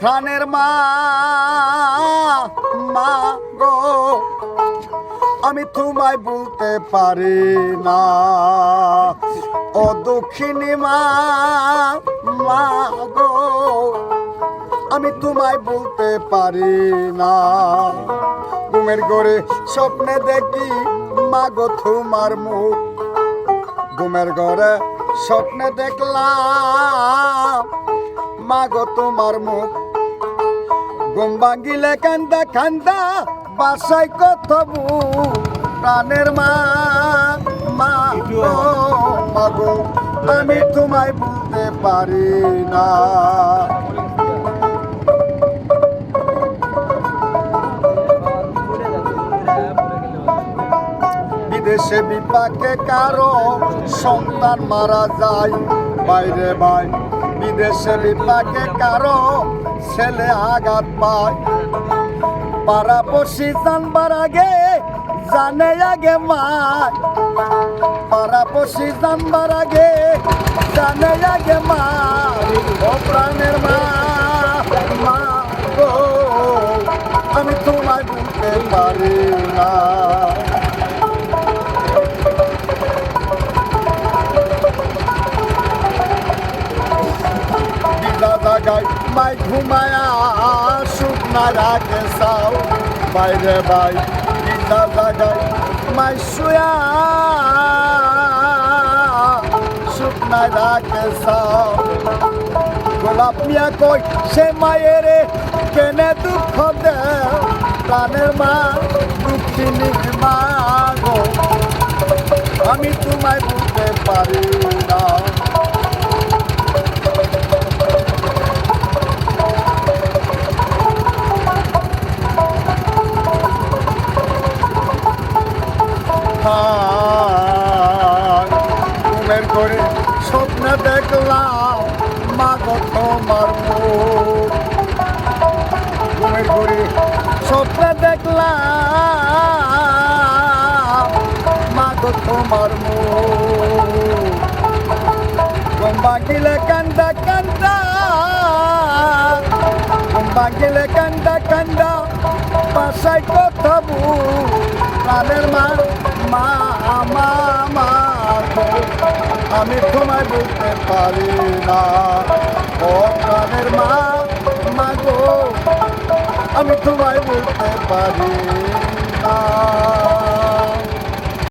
প্রাণের মা মা গো আমি তোমায় বলতে পারি না ও দক্ষিণী মা মা গো আমি তোমায় বলতে পারি না ঘুমের ঘরে স্বপ্নে দেখি মা গো তোমার মুখ ঘুমের ঘরে স্বপ্নে দেখলাম মা গো তোমার মুখ ঘুম ভাঙিলে কান্দা কান্দা বাসায় কত প্রাণের মা মা গো মা গো আমি তোমায় বলতে পারি না বিদেশে বিপাকে কারো সন্তান মারা যায় বাইরে ভাই বিদেশে বিপাকে কারো ছেলে আঘাত পায় পাড়াপড়শি জানবার আগে জানে আগে মা পাড়াপড়শি জানবার আগে জানে আগে মা ও প্রাণের মা মা গো আমি তোমায় বলতে পারি না জায়গায় মাই ঘুমায়া শুকনা রাখে সাও বাইরে ভাই বিনা জায়গায় মাই শুয়া শুকনা রাখে সাও গোলাপ মিয়া কই সে মায়ের কেনে দুঃখ দে প্রাণের মা দুঃখিনী মা গো আমি তোমায় বলতে পারি না ঘুমের ঘরে স্বপ্নে দেখলাম মা গো তোমার মুখ ঘুমের ঘরে স্বপ্নে দেখলাম মা গো তোমার মুখ ঘুম ভাঙিলে কান্দা কান্দা ঘুম ভাঙিলে কান্দা কান্দা বাসায় কথা প্রাণের মা মা মা মা আমি তোমায় বলতে পারি না ও প্রাণের মা মা গো আমি তোমায় বলতে পারি না